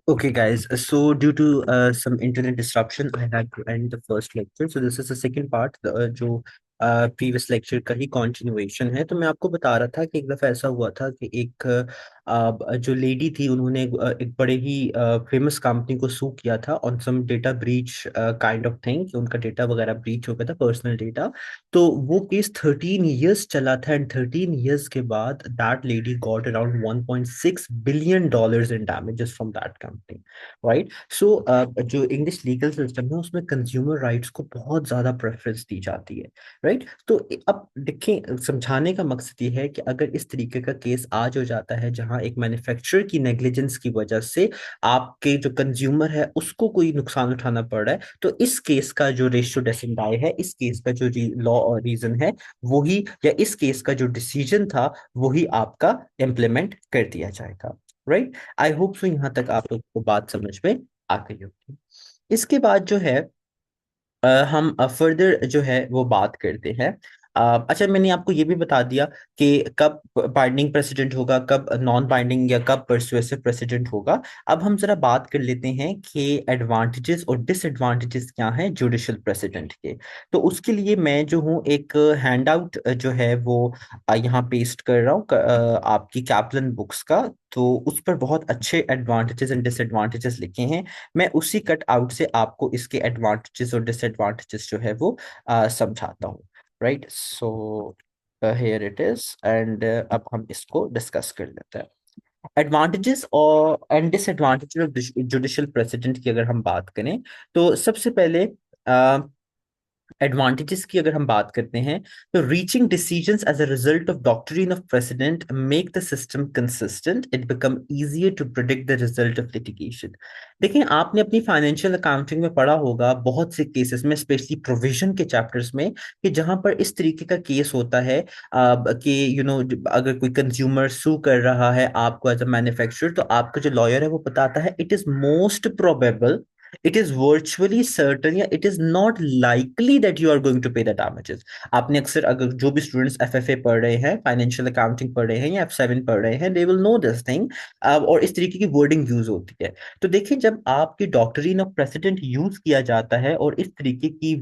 Okay, guys. So, due to some internet disruption, I had to end the first lecture. So, this is the second part, जो previous lecture का ही continuation है। तो मैं आपको बता रहा था कि एक दफ़ा ऐसा हुआ था कि एक जो लेडी थी, उन्होंने एक बड़े ही फेमस कंपनी को सू किया था on some data breach kind of thing, कि उनका डेटा वगैरह ब्रीच हो गया था, पर्सनल डेटा। तो वो केस 13 इयर्स चला था, एंड 13 इयर्स के बाद that lady got around $1.6 billion in damages from that company, right. So जो इंग्लिश लीगल सिस्टम है उसमें कंज्यूमर राइट्स को बहुत ज्यादा प्रेफरेंस दी जाती है, राइट। तो अब देखें, समझाने का मकसद ये है कि अगर इस तरीके का केस आज हो जाता है जहां एक मैन्युफैक्चरर की नेग्लिजेंस की वजह से आपके जो कंज्यूमर है उसको कोई नुकसान उठाना पड़ रहा है, तो इस केस का जो रेशियो डेसिंडाई है, इस केस का जो लॉ और रीजन है वही, या इस केस का जो डिसीजन था वही आपका इम्प्लीमेंट कर दिया जाएगा, राइट। आई होप सो यहाँ तक आप लोग को बात समझ में आ गई होगी। इसके बाद जो है हम फर्दर जो है वो बात करते हैं। अच्छा, मैंने आपको ये भी बता दिया कि कब बाइंडिंग प्रेसिडेंट होगा, कब नॉन बाइंडिंग, या कब परसुएसिव प्रेसिडेंट होगा। अब हम जरा बात कर लेते हैं कि एडवांटेजेस और डिसएडवांटेजेस क्या हैं जुडिशियल प्रेसिडेंट के। तो उसके लिए मैं जो हूँ एक हैंड आउट जो है वो यहाँ पेस्ट कर रहा हूँ आपकी कैपलन बुक्स का। तो उस पर बहुत अच्छे एडवांटेजेस एंड डिसएडवांटेजेस लिखे हैं। मैं उसी कट आउट से आपको इसके एडवांटेजेस और डिसएडवांटेजेस जो है वो समझाता हूँ, right. So here it is, and अब हम इसको डिस्कस कर लेते हैं। एडवांटेजेस और and disadvantages of judicial president की अगर हम बात करें, तो सबसे पहले एडवांटेजेस की अगर हम बात करते हैं, तो reaching decisions as a result of doctrine of precedent make the system consistent, it become easier to predict the result of litigation. देखिए, आपने अपनी फाइनेंशियल अकाउंटिंग में पढ़ा होगा बहुत से केसेस में, स्पेशली प्रोविजन के चैप्टर्स में, कि जहां पर इस तरीके का केस होता है कि अगर कोई कंज्यूमर सू कर रहा है आपको एज अ मैन्युफैक्चरर, तो आपका जो लॉयर है वो बताता है it is most probable, it is virtually certain, या it is not likely that you are going to pay the damages. आपने अक्सर, अगर जो भी स्टूडेंट्स एफएफए पढ़ रहे हैं, फाइनेंशियल अकाउंटिंग पढ़ रहे हैं, या एफ7 पढ़ रहे हैं, they will know this thing. और इस तरीके की वर्डिंग यूज होती है। तो देखिए, जब आपकी डॉक्ट्रिन ऑफ प्रेसिडेंट यूज किया जाता है और इस तरीके की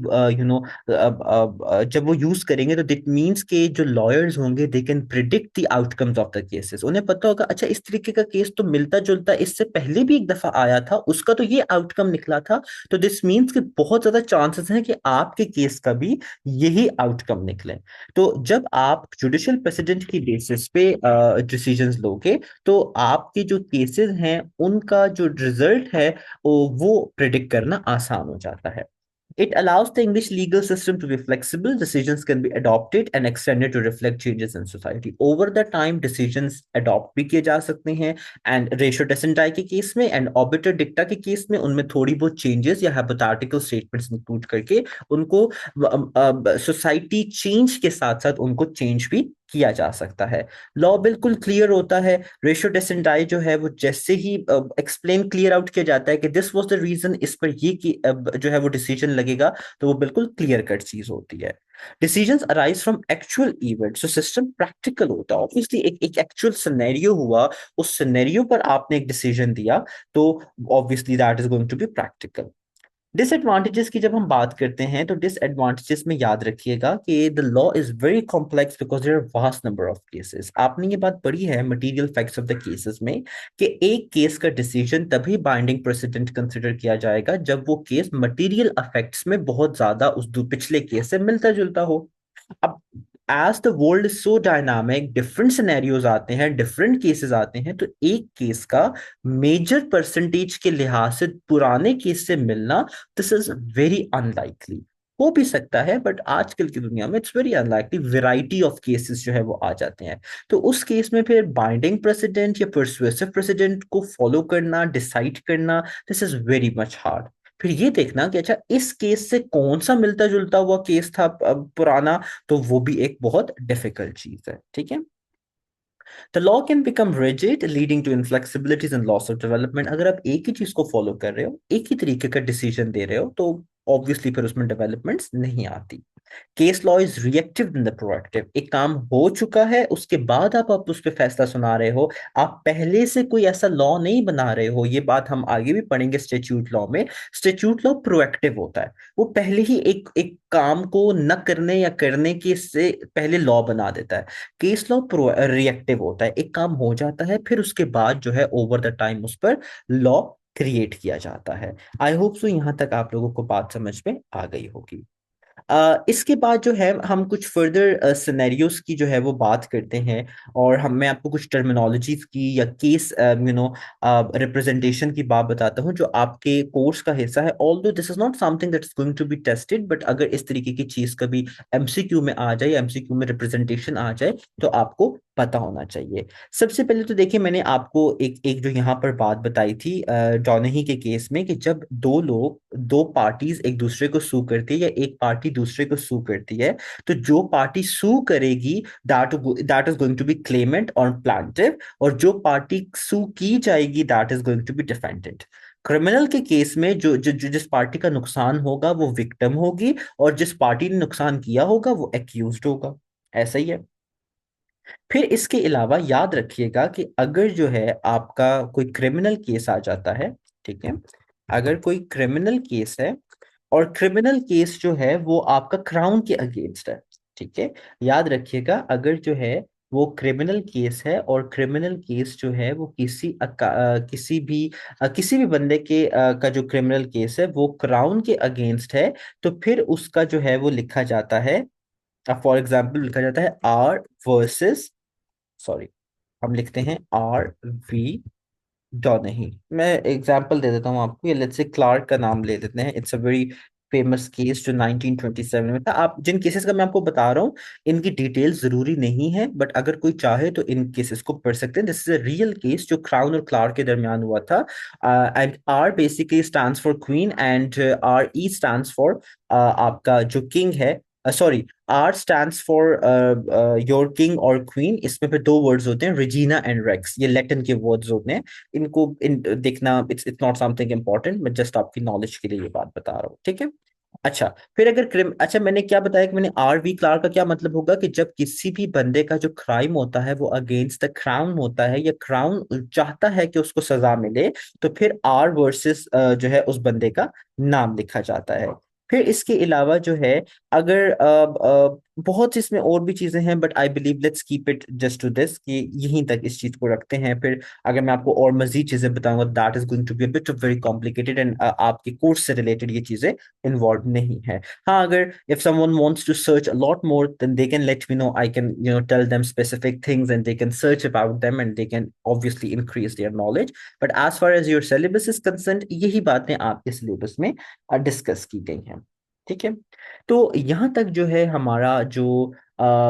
जब वो यूज करेंगे, तो दिट मीन्स के जो लॉयर्स होंगे they can predict the outcomes of the cases. उन्हें पता होगा, अच्छा इस तरीके का केस तो मिलता जुलता इससे पहले भी एक दफा आया था, उसका तो ये आउटकम निकला था। तो दिस मीन्स कि बहुत ज्यादा चांसेस हैं कि आपके केस का भी यही आउटकम निकले। तो जब आप जुडिशियल प्रेसिडेंट की बेसिस पे डिसीजंस लोगे, तो आपके जो केसेस हैं उनका जो रिजल्ट है वो प्रिडिक्ट करना आसान हो जाता है। It allows the English legal system to be flexible. Decisions can be adopted and extended to reflect changes in society. Over the time, decisions adopt भी किए जा सकते हैं, and ratio decenti के केस में and obiter dicta के case में उनमें थोड़ी बहुत changes या hypothetical statements include करके उनको सोसाइटी चेंज के साथ साथ उनको चेंज भी किया जा सकता है। लॉ बिल्कुल क्लियर होता है। रेशियो डेसिंडाई जो है वो जैसे ही एक्सप्लेन क्लियर आउट किया जाता है कि दिस वाज द रीजन, इस पर ये कि जो है वो डिसीजन लगेगा, तो वो बिल्कुल क्लियर कट चीज होती है। Decisions arise from actual event, so system practical होता है। ऑब्वियसली एक एक्चुअल सिनेरियो हुआ, उस सिनेरियो पर आपने एक डिसीजन दिया, तो obviously that is going to be practical. Disadvantages की जब हम बात करते हैं, तो डिसएडवांटेजेस में याद रखिएगा कि the law is very complex because there are vast number of cases. आपने ये बात पढ़ी है material facts of the cases में, कि एक केस का डिसीजन तभी बाइंडिंग प्रेसिडेंट कंसिडर किया जाएगा जब वो केस मटेरियल अफेक्ट्स में बहुत ज्यादा उस पिछले केस से मिलता जुलता हो। अब as the world is so dynamic, different scenarios आते हैं, डिफरेंट केसेस आते हैं, तो एक केस का मेजर परसेंटेज के लिहाज से पुराने केस से मिलना, दिस इज वेरी अनलाइकली। हो भी सकता है, बट आजकल की दुनिया में it's very unlikely, variety of cases जो है वो आ जाते हैं। तो उस केस में फिर बाइंडिंग प्रेसिडेंट या परसुएसिव प्रेसिडेंट को फॉलो करना, डिसाइड करना, this is very much hard. फिर ये देखना कि अच्छा इस केस से कौन सा मिलता जुलता हुआ केस था पुराना, तो वो भी एक बहुत डिफिकल्ट चीज है, ठीक है। The law can become rigid leading to inflexibilities and loss of development. अगर आप एक ही चीज को फॉलो कर रहे हो, एक ही तरीके का डिसीजन दे रहे हो, तो ऑब्वियसली फिर उसमें डेवलपमेंट्स नहीं आती। Case law is reactive in the proactive. एक काम हो चुका है, उसके बाद आप उस पर फैसला सुना रहे हो। आप पहले से कोई ऐसा लॉ नहीं बना रहे हो। ये बात हम आगे भी पढ़ेंगे स्टेच्यूट लॉ में। स्टेच्यूट लॉ प्रोएक्टिव होता है, वो पहले ही एक एक काम को न करने या करने के से पहले लॉ बना देता है। केस लॉ प्रो रिएक्टिव होता है, एक काम हो जाता है फिर उसके बाद जो है ओवर द टाइम उस पर लॉ क्रिएट किया जाता है। आई होप सो यहां तक आप लोगों को बात समझ में आ गई होगी। इसके बाद जो है हम कुछ फर्दर सिनेरियोस की जो है वो बात करते हैं। और हम मैं आपको कुछ टर्मिनोलॉजीज की या केस रिप्रेजेंटेशन की बात बताता हूँ जो आपके कोर्स का हिस्सा है। Although this is not something that is going to be tested, but अगर इस तरीके की चीज कभी एमसीक्यू में आ जाए, एमसीक्यू में रिप्रेजेंटेशन आ जाए, तो आपको पता होना चाहिए। सबसे पहले तो देखिए, मैंने आपको एक एक जो यहाँ पर बात बताई थी डॉनही के केस में, कि जब दो पार्टीज एक दूसरे को सू करती है या एक पार्टी दूसरे को सू करती है, तो जो पार्टी सू करेगी that is going to be claimant और प्लांटिव, और जो पार्टी सू की जाएगी that is going to be defendant. Criminal के केस में जिस पार्टी का नुकसान होगा वो विक्टिम होगी, और जिस पार्टी ने नुकसान किया होगा वो एक्यूज्ड होगा। ऐसा ही है। फिर इसके अलावा याद रखिएगा कि अगर जो है आपका कोई क्रिमिनल केस आ जाता है, ठीक है, अगर कोई क्रिमिनल केस है और क्रिमिनल केस जो है वो आपका क्राउन के अगेंस्ट है, ठीक है, याद रखिएगा, अगर जो है वो क्रिमिनल केस है और क्रिमिनल केस जो है वो किसी भी बंदे का जो क्रिमिनल केस है वो क्राउन के अगेंस्ट है, तो फिर उसका जो है वो लिखा जाता है, फॉर एग्जाम्पल लिखा जाता है आर वर्सेस, सॉरी, हम लिखते हैं आर वी डॉनही। मैं एग्जांपल दे देता हूँ आपको, ये लेट्स से क्लार्क का नाम ले लेते हैं। It's a very famous case जो 1927 में था। आप जिन केसेस का मैं आपको बता रहा हूँ इनकी डिटेल जरूरी नहीं है, बट अगर कोई चाहे तो इन केसेस को पढ़ सकते हैं। This is a real case जो क्राउन और क्लार्क के दरमियान हुआ था। And R basically stands for queen, and R E stands for आपका जो किंग है, sorry, R stands for your king और क्वीन। इसमें फिर दो वर्ड्स होते हैं, रेजिना एंड रेक्स, ये लैटिन के वर्ड्स होते हैं। इनको देखना, इट्स नॉट समथिंग इंपॉर्टेंट, मैं जस्ट आपकी नॉलेज के लिए ये बात बता रहा हूँ, ठीक है। अच्छा, फिर अगर अच्छा, मैंने क्या बताया कि मैंने आर वी क्लार्क का क्या मतलब होगा, कि जब किसी भी बंदे का जो क्राइम होता है वो अगेंस्ट द क्राउन होता है, या क्राउन चाहता है कि उसको सजा मिले, तो फिर आर वर्सेस जो है उस बंदे का नाम लिखा जाता है। फिर इसके अलावा जो है, अगर बहुत इसमें और भी चीजें हैं, but I believe let's keep it just to this, कि यहीं तक इस चीज को रखते हैं। फिर अगर मैं आपको और मजीद चीजें बताऊंगा that is going to be a bit very complicated, and आपके कोर्स से रिलेटेड ये चीजें इन्वॉल्व नहीं है। हाँ, अगर if someone wants to search a lot more, then they can let me know. I can, tell them specific things and they can search about them and they can obviously increase their knowledge. But as far as your syllabus is concerned, यही बातें आपके syllabus में discuss की गई हैं, ठीक है। तो यहाँ तक जो है हमारा जो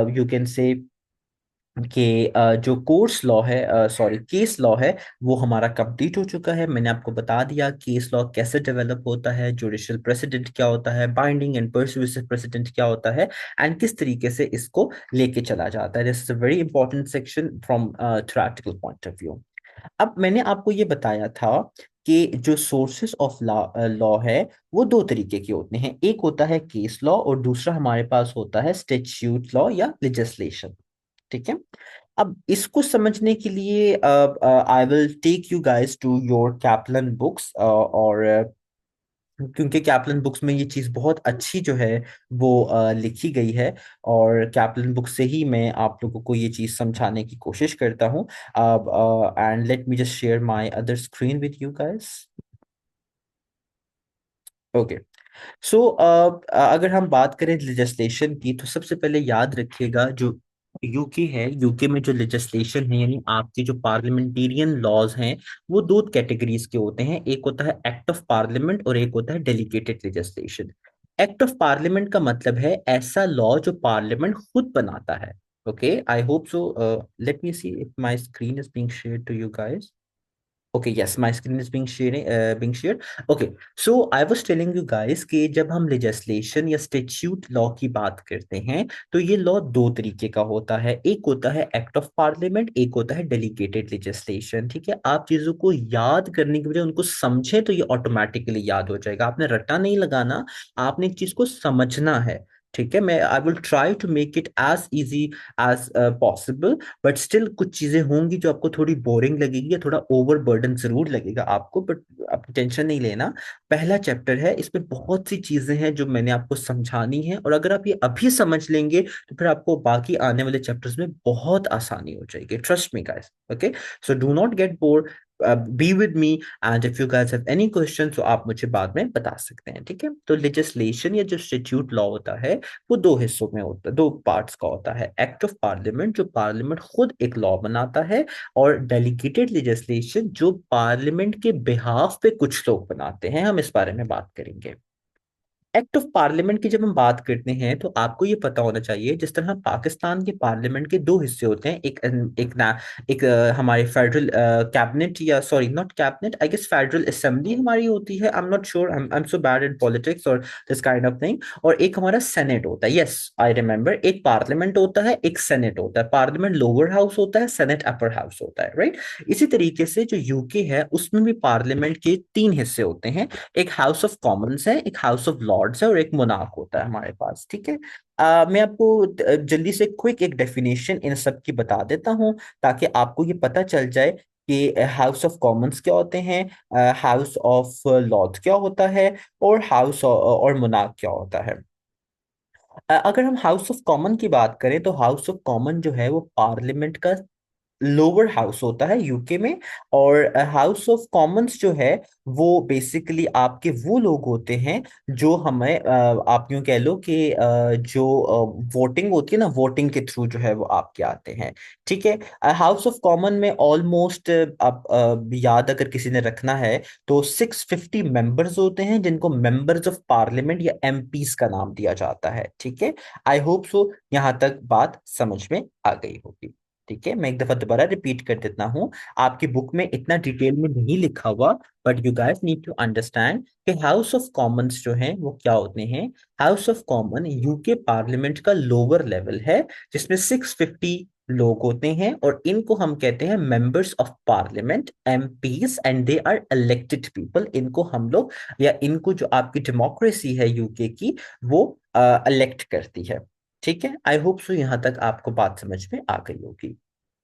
यू कैन से कि जो कोर्स लॉ है, सॉरी, केस लॉ है, वो हमारा कंप्लीट हो चुका है। मैंने आपको बता दिया केस लॉ कैसे डेवलप होता है, जुडिशियल प्रेसिडेंट क्या होता है, बाइंडिंग एंड परसुएसिव प्रेसिडेंट क्या होता है, एंड किस तरीके से इसको लेके चला जाता है। This is a very important section from theoretical point of view. अब मैंने आपको ये बताया था कि जो सोर्सेस ऑफ लॉ है वो दो तरीके के होते हैं। एक होता है केस लॉ और दूसरा हमारे पास होता है स्टैट्यूट लॉ या लेजिस्लेशन, ठीक है। अब इसको समझने के लिए I will take you guys to your Kaplan books, और क्योंकि कैपलन बुक्स में ये चीज़ बहुत अच्छी जो है वो लिखी गई है, और कैपलन बुक से ही मैं आप लोगों को ये चीज़ समझाने की कोशिश करता हूँ। And let me just share my other screen with you guys. Okay, so अगर हम बात करें लेजिस्लेशन की, तो सबसे पहले याद रखिएगा जो यूके है, यूके में जो लेजिस्लेशन है यानी आपके जो पार्लियामेंटेरियन लॉज हैं, वो दो कैटेगरीज के होते हैं। एक होता है एक्ट ऑफ पार्लियामेंट और एक होता है delegated legislation. Act of parliament का मतलब है ऐसा लॉ जो पार्लियामेंट खुद बनाता है। Okay, I hope so. Let me see if my screen is being shared to you guys. Okay, yes, my screen is being shared. Okay, so I was telling you guys कि जब हम legislation या statute law की बात करते हैं तो ये लॉ दो तरीके का होता है। एक होता है एक्ट ऑफ पार्लियामेंट, एक होता है डेलीगेटेड लेजिस्लेशन। ठीक है, आप चीजों को याद करने की बजाय उनको समझें तो ये ऑटोमेटिकली याद हो जाएगा। आपने रट्टा नहीं लगाना, आपने एक चीज को समझना है। ठीक है, मैं I will try to make it as easy as possible, but still कुछ चीजें होंगी जो आपको थोड़ी बोरिंग लगेगी या थोड़ा ओवर बर्डन जरूर लगेगा आपको, बट आप टेंशन नहीं लेना। पहला चैप्टर है, इसमें बहुत सी चीजें हैं जो मैंने आपको समझानी है, और अगर आप ये अभी समझ लेंगे तो फिर आपको बाकी आने वाले चैप्टर्स में बहुत आसानी हो जाएगी। Trust me guys. Okay, so do not get bored, be with me, and if you guys have any question तो आप मुझे बाद में बता सकते हैं। ठीक है, तो लेजिस्लेशन या जो स्टैट्यूट लॉ होता है वो दो हिस्सों में होता है, दो पार्ट्स का होता है। एक्ट ऑफ पार्लियामेंट, जो पार्लियामेंट खुद एक लॉ बनाता है, और डेलीगेटेड लेजिस्लेशन जो पार्लियामेंट के बिहाफ पे कुछ लोग बनाते हैं। हम इस बारे में बात करेंगे। एक्ट ऑफ पार्लियामेंट की जब हम बात करते हैं तो आपको ये पता होना चाहिए, जिस तरह पाकिस्तान के पार्लियामेंट के दो हिस्से होते हैं, हमारे फेडरल कैबिनेट, या sorry not cabinet, I guess federal assembly हमारी होती है। I am not sure, I am so bad in politics और दिस काइंड ऑफ थिंग। और एक हमारा सेनेट होता है। यस, आई रिमेम्बर, एक पार्लियामेंट होता है, एक सेनेट होता है। पार्लियामेंट लोअर हाउस होता है, सेनेट अपर हाउस होता है, राइट। इसी तरीके से जो यूके है उसमें भी पार्लियामेंट के तीन हिस्से होते हैं। एक हाउस ऑफ कॉमन्स है, एक हाउस ऑफ लॉर्ड्स है, और एक मोनार्क होता है हमारे पास। ठीक है, मैं आपको जल्दी से क्विक एक डेफिनेशन इन सब की बता देता हूँ, ताकि आपको ये पता चल जाए कि हाउस ऑफ कॉमन्स क्या होते हैं, हाउस ऑफ लॉर्ड्स क्या होता है, और हाउस और मोनार्क क्या होता है। अगर हम हाउस ऑफ कॉमन की बात करें तो हाउस ऑफ कॉमन जो है वो पार्लियामेंट का लोअर हाउस होता है यूके में। और हाउस ऑफ कॉमन्स जो है वो बेसिकली आपके वो लोग होते हैं जो हमें आप यूं कह लो कि जो वोटिंग होती है ना, वोटिंग के थ्रू जो है वो आपके आते हैं। ठीक है, हाउस ऑफ कॉमन में ऑलमोस्ट आप याद अगर किसी ने रखना है तो 650 मेंबर्स होते हैं, जिनको मेंबर्स ऑफ पार्लियामेंट या एमपीस का नाम दिया जाता है। ठीक है, आई होप सो यहां तक बात समझ में आ गई होगी। ठीक है, मैं एक दफा दोबारा रिपीट कर देता हूँ। आपकी बुक में इतना डिटेल में नहीं लिखा हुआ, but you guys need to understand कि हाउस ऑफ कॉमन्स जो हैं वो क्या होते हैं। House of Common UK parliament का लोअर लेवल है, जिसमें 650 लोग होते हैं, और इनको हम कहते हैं members of parliament, MPs, and they are elected people. इनको हम लोग, या इनको जो आपकी डेमोक्रेसी है यूके की, वो इलेक्ट करती है। ठीक है, आई होप सो यहां तक आपको बात समझ में आ गई होगी।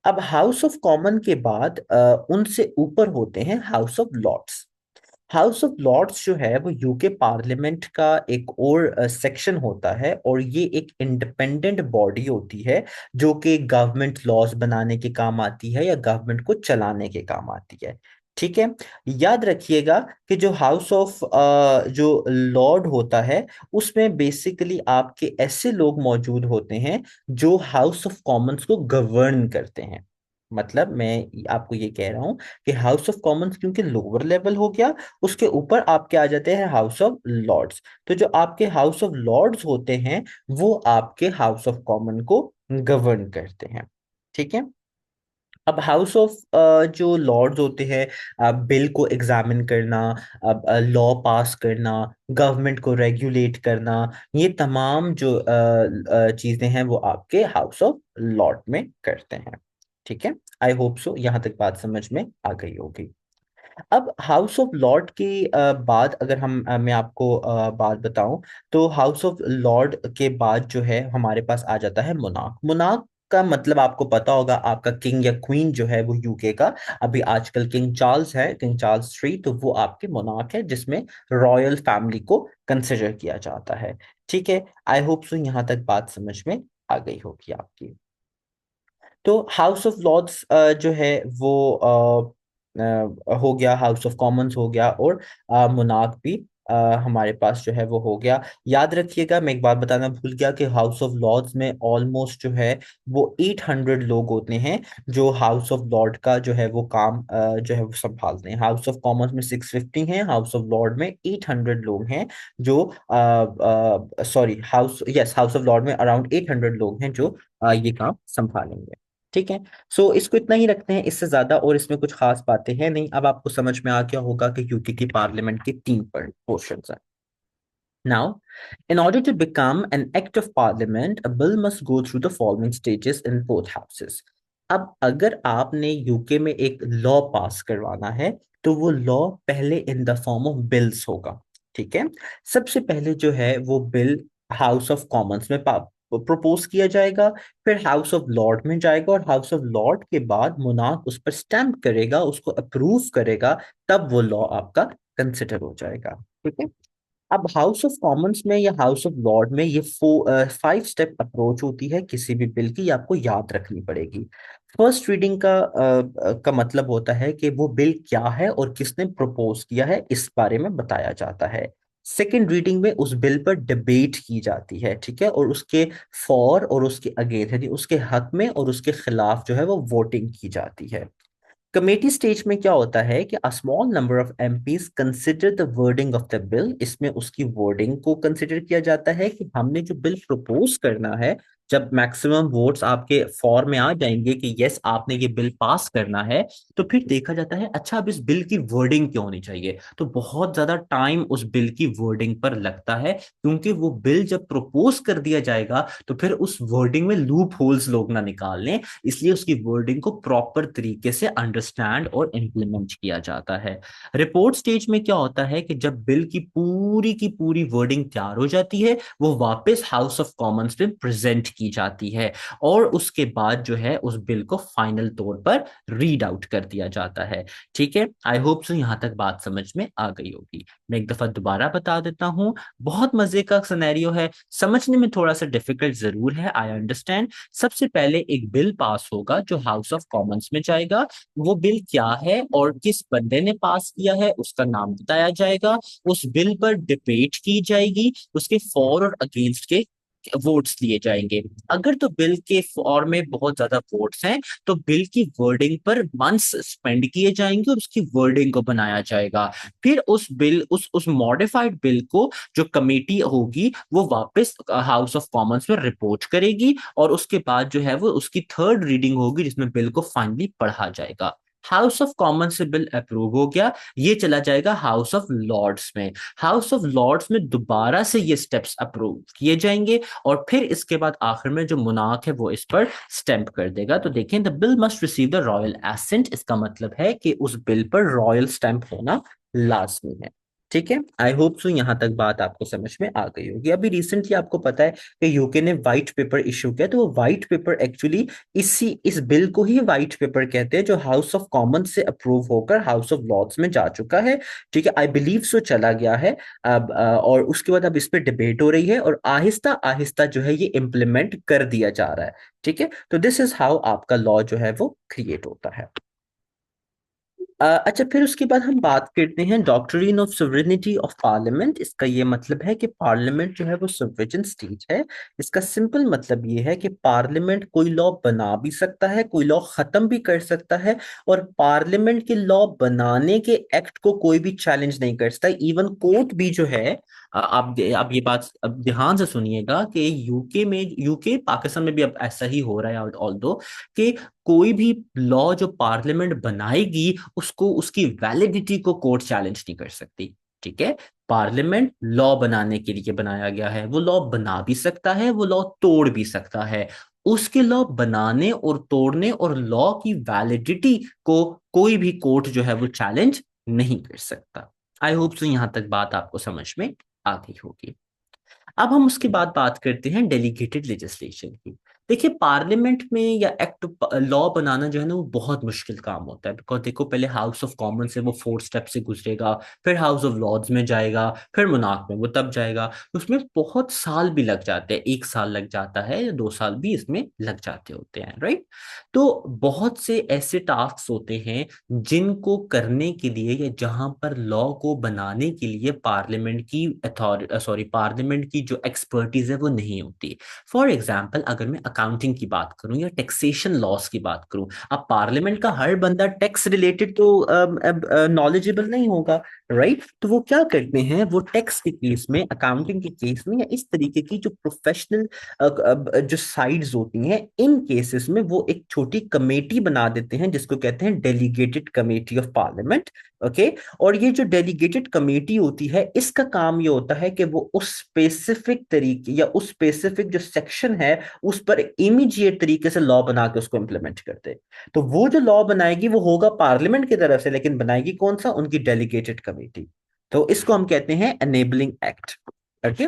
अब हाउस ऑफ कॉमन के बाद उनसे ऊपर होते हैं House of Lords. House of Lords जो है वो यूके पार्लियामेंट का एक और सेक्शन होता है, और ये एक इंडिपेंडेंट बॉडी होती है जो कि गवर्नमेंट लॉज बनाने के काम आती है या गवर्नमेंट को चलाने के काम आती है। ठीक है, याद रखिएगा कि जो हाउस ऑफ जो लॉर्ड होता है उसमें बेसिकली आपके ऐसे लोग मौजूद होते हैं जो हाउस ऑफ कॉमन्स को गवर्न करते हैं। मतलब मैं आपको ये कह रहा हूं कि हाउस ऑफ कॉमन्स क्योंकि लोअर लेवल हो गया, उसके ऊपर आपके आ जाते हैं हाउस ऑफ लॉर्ड्स। तो जो आपके हाउस ऑफ लॉर्ड्स होते हैं वो आपके हाउस ऑफ कॉमन को गवर्न करते हैं। ठीक है, अब हाउस ऑफ जो लॉर्ड्स होते हैं, बिल को एग्जामिन करना, अब लॉ पास करना, गवर्नमेंट को रेगुलेट करना, ये तमाम जो चीजें हैं वो आपके हाउस ऑफ लॉर्ड में करते हैं। ठीक है, आई होप सो यहाँ तक बात समझ में आ गई होगी। अब हाउस ऑफ लॉर्ड की बाद अगर मैं आपको बात बताऊं तो हाउस ऑफ लॉर्ड के बाद जो है हमारे पास आ जाता है मोनार्क। मोनार्क का मतलब आपको पता होगा, आपका किंग या क्वीन जो है वो यूके का अभी आजकल किंग चार्ल्स है, किंग चार्ल्स थ्री, तो वो आपके मोनार्क है जिसमें रॉयल फैमिली को कंसिडर किया जाता है। ठीक है, आई होप सो यहाँ तक बात समझ में आ गई होगी आपकी। तो हाउस ऑफ लॉर्ड्स जो है वो हो गया, हाउस ऑफ कॉमन्स हो गया, और मोनार्क भी हमारे पास जो है वो हो गया। याद रखिएगा, मैं एक बात बताना भूल गया कि हाउस ऑफ लॉर्ड्स में ऑलमोस्ट जो है वो 800 लोग होते हैं जो हाउस ऑफ लॉर्ड का जो है वो काम जो है वो संभालते हैं। हाउस ऑफ कॉमन्स में 650 हैं, हाउस ऑफ लॉर्ड में 800 लोग हैं जो sorry house yes house of Lord में अराउंड 800 लोग हैं जो ये काम संभालेंगे। ठीक है। सो इसको इतना ही रखते हैं, इससे ज्यादा और इसमें कुछ खास बातें हैं नहीं। अब आपको समझ में आ गया होगा कि यूके की पार्लियामेंट के तीन पोर्शन हैं। Now, in order to become an act of parliament, a bill must go through the following stages in both houses. अब अगर आपने यूके में एक लॉ पास करवाना है तो वो लॉ पहले in the form of bills होगा। ठीक है। सबसे पहले जो है वो बिल हाउस ऑफ कॉमन्स में प्रपोज किया जाएगा, फिर हाउस ऑफ लॉर्ड में जाएगा, और हाउस ऑफ लॉर्ड के बाद मोनार्क उस पर स्टैम्प करेगा, उसको अप्रूव करेगा, तब वो लॉ आपका कंसिडर हो जाएगा। ठीक है। अब हाउस ऑफ कॉमन्स में या हाउस ऑफ लॉर्ड में ये 5 स्टेप अप्रोच होती है किसी भी बिल की, ये आपको याद रखनी पड़ेगी। फर्स्ट रीडिंग का मतलब होता है कि वो बिल क्या है और किसने प्रपोज किया है, इस बारे में बताया जाता है। सेकेंड रीडिंग में उस बिल पर डिबेट की जाती है, ठीक है, और उसके फॉर और उसके अगेंस्ट, यानी उसके हक में और उसके खिलाफ जो है वो वोटिंग की जाती है। कमेटी स्टेज में क्या होता है कि a small number of MPs consider the wording of the bill, इसमें उसकी वर्डिंग को कंसिडर किया जाता है कि हमने जो बिल प्रपोज करना है, जब मैक्सिमम वोट्स आपके फॉर में आ जाएंगे कि यस आपने ये बिल पास करना है, तो फिर देखा जाता है अच्छा अब इस बिल की वर्डिंग क्यों होनी चाहिए। तो बहुत ज्यादा टाइम उस बिल की वर्डिंग पर लगता है, क्योंकि वो बिल जब प्रपोज कर दिया जाएगा तो फिर उस वर्डिंग में लूप होल्स लोग ना निकाल लें, इसलिए उसकी वर्डिंग को प्रॉपर तरीके से अंडरस्टैंड और इम्प्लीमेंट किया जाता है। रिपोर्ट स्टेज में क्या होता है कि जब बिल की पूरी वर्डिंग तैयार हो जाती है, वो वापस हाउस ऑफ कॉमन्स में प्रेजेंट की जाती है, और उसके बाद जो है उस बिल को फाइनल तौर पर रीड आउट कर दिया जाता है। ठीक है, आई होप सो यहां तक बात समझ में आ गई होगी। मैं एक दफा दोबारा बता देता हूं, बहुत मजे का सिनेरियो है, समझने में थोड़ा सा डिफिकल्ट जरूर है, आई अंडरस्टैंड। सबसे पहले एक बिल पास होगा जो हाउस ऑफ कॉमन्स में जाएगा, वो बिल क्या है और किस बंदे ने पास किया है उसका नाम बताया जाएगा, उस बिल पर डिबेट की जाएगी, उसके फॉर और अगेंस्ट के वोट्स लिए जाएंगे। अगर तो बिल के फॉर में बहुत ज्यादा वोट्स हैं तो बिल की वर्डिंग पर मंथ्स स्पेंड किए जाएंगे और उसकी वर्डिंग को बनाया जाएगा। फिर उस बिल उस मॉडिफाइड बिल को जो कमेटी होगी वो वापस हाउस ऑफ कॉमन्स में रिपोर्ट करेगी, और उसके बाद जो है वो उसकी थर्ड रीडिंग होगी जिसमें बिल को फाइनली पढ़ा जाएगा। हाउस ऑफ कॉमन्स से बिल अप्रूव हो गया, ये चला जाएगा हाउस ऑफ लॉर्ड्स में। हाउस ऑफ लॉर्ड्स में दोबारा से ये स्टेप्स अप्रूव किए जाएंगे, और फिर इसके बाद आखिर में जो मुनाक है वो इस पर स्टैंप कर देगा। तो देखें, the bill must receive the royal assent, इसका मतलब है कि उस बिल पर रॉयल स्टैंप होना लाजमी है। ठीक है, आई होप सो यहां तक बात आपको समझ में आ गई होगी। अभी रिसेंटली आपको पता है कि यूके ने व्हाइट पेपर इशू किया, तो वो व्हाइट पेपर एक्चुअली इस बिल को ही व्हाइट पेपर कहते हैं, जो हाउस ऑफ कॉमन से अप्रूव होकर हाउस ऑफ लॉर्ड्स में जा चुका है। ठीक है, आई बिलीव सो चला गया है अब, और उसके बाद अब इस पे डिबेट हो रही है, और आहिस्ता आहिस्ता जो है ये इम्प्लीमेंट कर दिया जा रहा है। ठीक है, तो दिस इज हाउ आपका लॉ जो है वो क्रिएट होता है। अच्छा, फिर उसके बाद हम बात करते हैं doctrine of sovereignty of parliament. इसका ये मतलब है कि पार्लियामेंट जो है वो सोवरेन स्टेट है। इसका सिंपल मतलब ये है कि पार्लियामेंट कोई लॉ बना भी सकता है, कोई लॉ खत्म भी कर सकता है, और पार्लियामेंट के लॉ बनाने के एक्ट को कोई भी चैलेंज नहीं कर सकता। इवन कोर्ट भी जो है, आप ये बात अब ध्यान से सुनिएगा कि यूके पाकिस्तान में भी अब ऐसा ही हो रहा है ऑल्दो, कि कोई भी लॉ जो पार्लियामेंट बनाएगी उसको उसकी वैलिडिटी को कोर्ट चैलेंज नहीं कर सकती। ठीक है, पार्लियामेंट लॉ बनाने के लिए बनाया गया है, वो लॉ बना भी सकता है, वो लॉ तोड़ भी सकता है। उसके लॉ बनाने और तोड़ने और लॉ की वैलिडिटी को कोई भी कोर्ट जो है वो चैलेंज नहीं कर सकता। आई होप सो यहां तक बात आपको समझ में आ गई होगी। अब हम उसके बाद बात करते हैं डेलीगेटेड लेजिस्लेशन की। देखिए, पार्लियामेंट में या एक्ट लॉ बनाना जो है ना वो बहुत मुश्किल काम होता है, बिकॉज देखो पहले हाउस ऑफ कॉमन से वो 4 स्टेप से गुजरेगा, फिर हाउस ऑफ लॉर्ड्स में जाएगा, फिर मोनार्क में वो तब जाएगा। तो उसमें बहुत साल भी लग जाते हैं, 1 साल लग जाता है या 2 साल भी इसमें लग जाते होते हैं, राइट। तो बहुत से ऐसे टास्क होते हैं जिनको करने के लिए या जहां पर लॉ को बनाने के लिए पार्लियामेंट की पार्लियामेंट की जो एक्सपर्टीज है वो नहीं होती। फॉर एग्जाम्पल, अगर मैं अकाउंटिंग की बात करूं या टैक्सेशन लॉस की बात करूं, अब पार्लियामेंट का हर बंदा टैक्स रिलेटेड तो नॉलेजेबल नहीं होगा, राइट? तो वो क्या करते हैं, वो टैक्स के केस में, अकाउंटिंग के केस में, या इस तरीके की जो प्रोफेशनल जो साइड्स होती हैं, इन केसेस में वो एक छोटी कमेटी बना देते हैं जिसको कहते हैं delegated committee of parliament. Okay. और ये जो डेलीगेटेड कमेटी होती है, इसका काम ये होता है कि वो उस स्पेसिफिक तरीके या उस स्पेसिफिक जो सेक्शन है उस पर इमीडिएट तरीके से लॉ बना के उसको इम्प्लीमेंट करते हैं। तो वो जो लॉ बनाएगी वो होगा पार्लियामेंट की तरफ से, लेकिन बनाएगी कौन सा, उनकी डेलीगेटेड कमेटी। तो इसको हम कहते हैं एनेबलिंग एक्ट। ओके।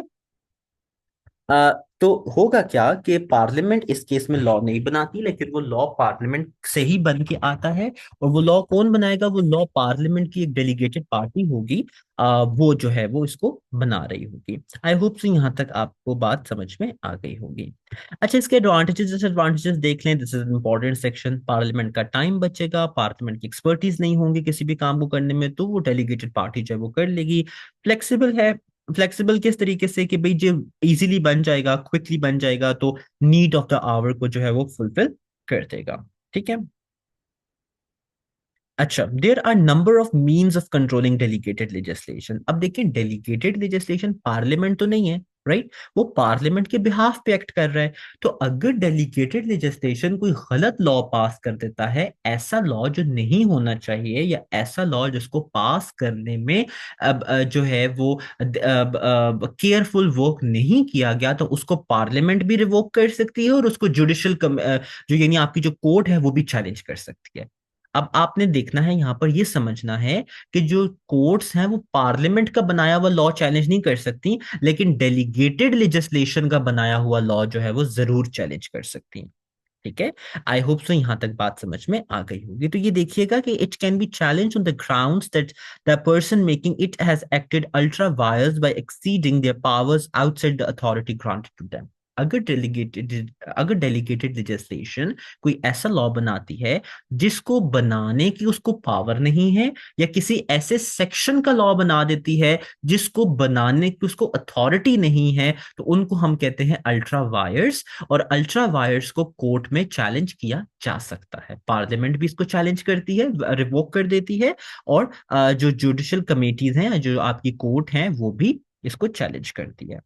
तो होगा क्या कि पार्लियामेंट इस केस में लॉ नहीं बनाती, लेकिन वो लॉ पार्लियामेंट से ही बन के आता है। और वो लॉ कौन बनाएगा, वो लॉ पार्लियामेंट की एक डेलीगेटेड पार्टी होगी, वो जो है वो इसको बना रही होगी। आई होप सो यहाँ तक आपको बात समझ में आ गई होगी। अच्छा, इसके एडवांटेजेस डिसएडवांटेजेस देख लें। This is important section. Parliament का टाइम बचेगा, पार्लियामेंट की एक्सपर्टीज नहीं होंगी किसी भी काम को करने में, तो वो डेलीगेटेड पार्टी जो है वो कर लेगी। फ्लेक्सिबल है। फ्लेक्सिबल किस तरीके से कि भाई जो इजीली बन जाएगा, क्विकली बन जाएगा, तो नीड ऑफ द आवर को जो है वो फुलफिल कर देगा। ठीक है। अच्छा, there are number of means of controlling delegated legislation. अब देखिए, डेलीगेटेड लेजिस्लेशन पार्लियामेंट तो नहीं है, राइट? वो पार्लियामेंट के बिहाफ पे एक्ट कर रहा है। तो अगर डेलीगेटेड लेजिस्लेशन कोई गलत लॉ पास कर देता है, ऐसा लॉ जो नहीं होना चाहिए, या ऐसा लॉ जिसको पास करने में अब जो है वो केयरफुल वर्क नहीं किया गया, तो उसको पार्लियामेंट भी रिवोक कर सकती है, और उसको जुडिशियल जो यानी आपकी जो कोर्ट है वो भी चैलेंज कर सकती है। अब आपने देखना है, यहां पर ये समझना है कि जो कोर्ट्स हैं वो पार्लियामेंट का बनाया हुआ लॉ चैलेंज नहीं कर सकती, लेकिन डेलीगेटेड लेजिस्लेशन का बनाया हुआ लॉ जो है वो जरूर चैलेंज कर सकती हैं। ठीक है। आई होप सो यहां तक बात समझ में आ गई होगी। तो ये देखिएगा कि it can be challenge on the grounds that the person making it has acted ultra vires by exceeding their powers outside the authority granted to them. अगर डेलीगेटेड लेजिस्लेशन कोई ऐसा लॉ बनाती है जिसको बनाने की उसको पावर नहीं है, या किसी ऐसे सेक्शन का लॉ बना देती है जिसको बनाने की उसको अथॉरिटी नहीं है, तो उनको हम कहते हैं अल्ट्रा वायर्स। और अल्ट्रा वायर्स को कोर्ट में चैलेंज किया जा सकता है। पार्लियामेंट भी इसको चैलेंज करती है, रिवोक कर देती है, और जो जुडिशियल कमेटीज हैं, जो आपकी कोर्ट हैं, वो भी इसको चैलेंज करती है।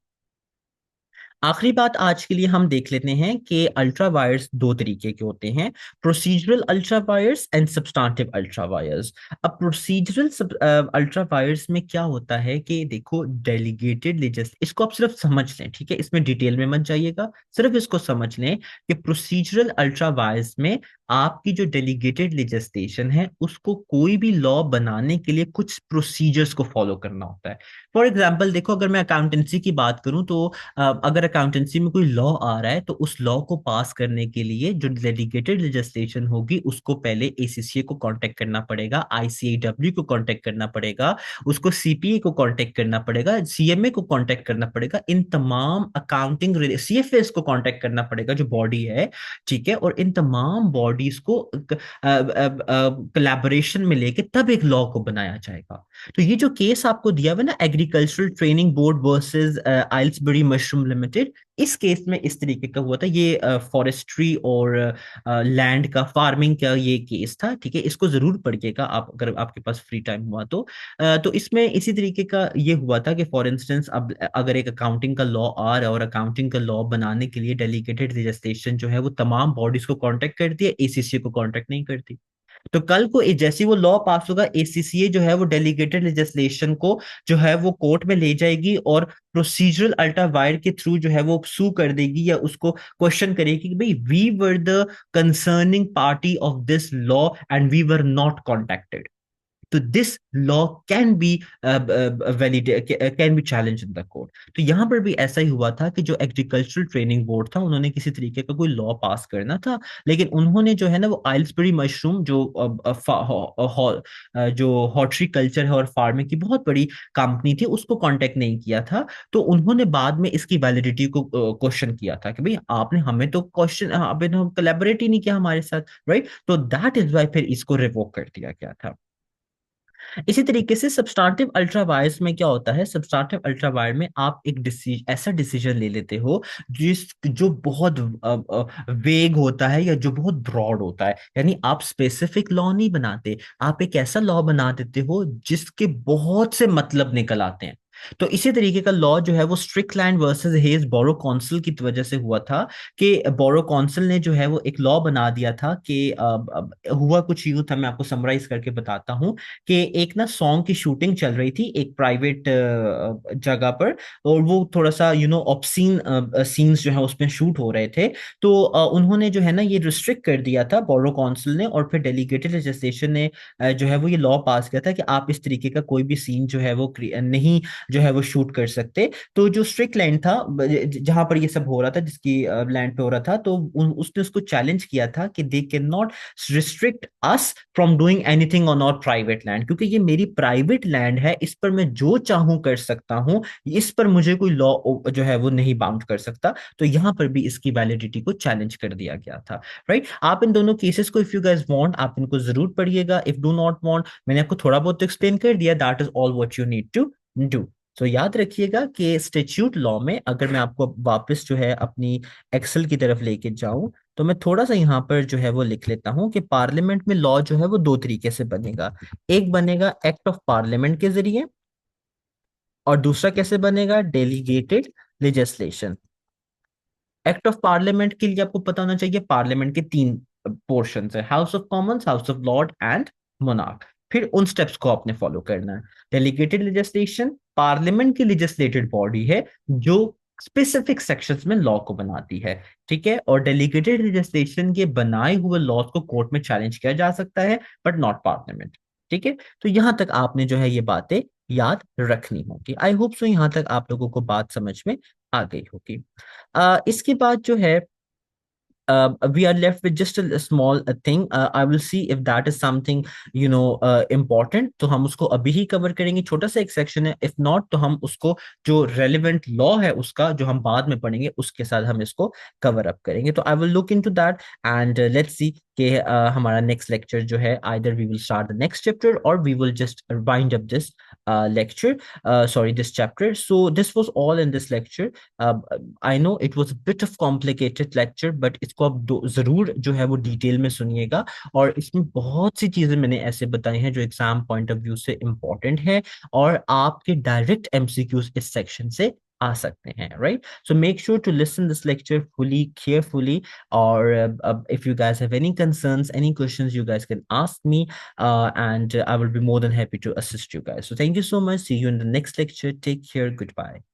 आखिरी बात आज के लिए हम देख लेते हैं कि अल्ट्रा वायर्स दो तरीके के होते हैं, procedural ultra vires and substantive ultra vires. अब प्रोसीजरल अल्ट्रा वायर्स में क्या होता है कि देखो, डेलीगेटेड लेजिस, इसको आप सिर्फ समझ लें, ठीक है, इसमें डिटेल में मत जाइएगा, सिर्फ इसको समझ लें कि प्रोसीजरल अल्ट्रा वायर्स में आपकी जो डेलीगेटेड लेजिस्लेशन है उसको कोई भी लॉ बनाने के लिए कुछ प्रोसीजर्स को फॉलो करना होता है। फॉर एग्जाम्पल देखो, अगर मैं अकाउंटेंसी की बात करूं, तो अगर अकाउंटेंसी में कोई लॉ आ रहा है, तो उस लॉ को पास करने के लिए जो डेलीगेटेड लेजिस्लेशन होगी उसको पहले एसीसीए को कांटेक्ट करना पड़ेगा, आईसीएडब्ल्यू को कांटेक्ट करना पड़ेगा, उसको सीपीए को कांटेक्ट करना पड़ेगा, सीएमए को कांटेक्ट करना पड़ेगा, इन तमाम अकाउंटिंग सीएफएस को कांटेक्ट करना पड़ेगा जो बॉडी है। ठीक है। और इन तमाम बॉडीज को कोलैबोरेशन में लेके तब एक लॉ को बनाया जाएगा। तो ये जो केस आपको दिया हुआ ना, agricultural training board versus Aylesbury mushroom limited, इस केस में इस तरीके का हुआ था। ये फॉरेस्ट्री और लैंड का, फार्मिंग का ये केस था। ठीक है, इसको जरूर पढ़िएगा आप, अगर आपके पास फ्री टाइम हुआ तो। तो इसमें इसी तरीके का ये हुआ था कि फॉर इंस्टेंस, अब अगर एक अकाउंटिंग का लॉ आ रहा है और अकाउंटिंग का लॉ बनाने के लिए डेलीगेटेड लेजिस्लेशन जो है वो तमाम बॉडीज को कांटेक्ट करती है, एसीसी को कांटेक्ट नहीं करती। तो कल को जैसे वो लॉ पास होगा, एसीसीए जो है वो डेलीगेटेड लेजिस्लेशन को जो है वो कोर्ट में ले जाएगी, और प्रोसीजरल अल्ट्रा वायर के थ्रू जो है वो सू कर देगी, या उसको क्वेश्चन करेगी कि भाई, we were the concerning party of this law and we were not contacted, तो this law can be valid, can be challenge in the court. तो यहां पर भी ऐसा ही हुआ था कि जो एग्रीकल्चरल ट्रेनिंग बोर्ड था, उन्होंने किसी तरीके का कोई लॉ पास करना था, लेकिन उन्होंने जो है ना वो आइल्सबरी मशरूम जो जो हॉर्टिकल्चर है और फार्मिंग की बहुत बड़ी कंपनी थी, उसको कांटेक्ट नहीं किया था। तो उन्होंने बाद में इसकी वैलिडिटी को क्वेश्चन किया था कि भाई, आपने हमें तो क्वेश्चन, आपने तो कोलैबोरेट ही नहीं किया हमारे साथ, राइट? तो दैट इज वाई फिर इसको रिवोक कर दिया गया था। इसी तरीके से सब्सटेंटिव अल्ट्रा वायर्स में क्या होता है, सब्सटेंटिव अल्ट्रा वायर में आप एक ऐसा डिसीजन ले लेते हो जो बहुत वेग होता है या जो बहुत ब्रॉड होता है, यानी आप स्पेसिफिक लॉ नहीं बनाते, आप एक ऐसा लॉ बना देते हो जिसके बहुत से मतलब निकल आते हैं। तो इसी तरीके का लॉ जो है वो स्ट्रिकलैंड वर्सेस हेज बोरो काउंसिल की वजह से हुआ था, कि बोरो काउंसिल ने जो है वो एक लॉ बना दिया था कि हुआ कुछ यूं था, मैं आपको समराइज करके बताता हूँ, कि एक ना सॉन्ग की शूटिंग चल रही थी एक प्राइवेट जगह पर, और वो थोड़ा सा ऑब्सीन सीन्स जो है उसमें शूट हो रहे थे। तो उन्होंने जो है ना ये रिस्ट्रिक्ट कर दिया था बोरो काउंसिल ने, और फिर डेलीगेटेड लेजिस्लेशन ने जो है वो ये लॉ पास किया था कि आप इस तरीके का कोई भी सीन जो है वो नहीं जो है वो शूट कर सकते। तो जो स्ट्रिक्ट लैंड था जहां पर ये सब हो रहा था, जिसकी लैंड पे हो रहा था, तो उसने उसको चैलेंज किया था कि they can not restrict us from doing anything on our private land, क्योंकि ये मेरी प्राइवेट लैंड है, इस पर मैं जो चाहूं कर सकता हूं, इस पर मुझे कोई लॉ जो है वो नहीं बाउंड कर सकता। तो यहां पर भी इसकी वैलिडिटी को चैलेंज कर दिया गया था। राइट, आप इन दोनों केसेस को इफ यू गाइस वांट आप इनको जरूर पढ़िएगा, इफ डू नॉट वांट मैंने आपको थोड़ा बहुत एक्सप्लेन कर दिया, that is all what you need to do. तो याद रखिएगा कि स्टेच्यूट लॉ में अगर मैं आपको वापस जो है अपनी एक्सेल की तरफ लेके जाऊं, तो मैं थोड़ा सा यहाँ पर जो है वो लिख लेता हूँ कि पार्लियामेंट में लॉ जो है वो दो तरीके से बनेगा। एक बनेगा एक्ट ऑफ पार्लियामेंट के जरिए, और दूसरा कैसे बनेगा, delegated legislation. Act of parliament के लिए आपको पता होना चाहिए पार्लियामेंट के तीन पोर्शन है, house of Commons, house of Lord and monarch. फिर उन स्टेप्स को आपने फॉलो करना है। डेलीगेटेड लेजिस्लेशन पार्लियामेंट की लेजिस्लेटेड बॉडी है जो स्पेसिफिक सेक्शंस में लॉ को बनाती है। ठीक है, और डेलीगेटेड लेजिस्लेशन के बनाए हुए लॉज को कोर्ट में चैलेंज किया जा सकता है, बट नॉट पार्लियामेंट। ठीक है, तो यहां तक आपने जो है ये बातें याद रखनी होगी। आई होप सो यहां तक आप लोगों को बात समझ में आ गई होगी। इसके बाद जो है we are left with just a small thing. I will see if that is something important, तो हम उसको अभी ही कवर करेंगे, छोटा सा एक सेक्शन है। इफ नॉट तो हम उसको जो रेलिवेंट लॉ है उसका जो हम बाद में पढ़ेंगे उसके साथ हम इसको कवर अप करेंगे। तो I will look into that and let's see कि हमारा नेक्स्ट लेक्चर जो है either we will start the next chapter और we will just wind up this lecture sorry this chapter. So this was all in this lecture. I know it was bit of complicated lecture, but इसको आप जरूर जो है वो detail में सुनिएगा, और इसमें बहुत सी चीजें मैंने ऐसे बताई हैं जो एग्जाम पॉइंट ऑफ व्यू से इंपॉर्टेंट है, और आपके डायरेक्ट एमसीक्यूज इस सेक्शन से आ सकते हैं। Right, so make sure to listen this lecture fully carefully, और if you guys have any concerns, any questions, you guys can ask me, and I will be more than happy to assist you guys. So thank you so much, see you in the next lecture, take care, goodbye.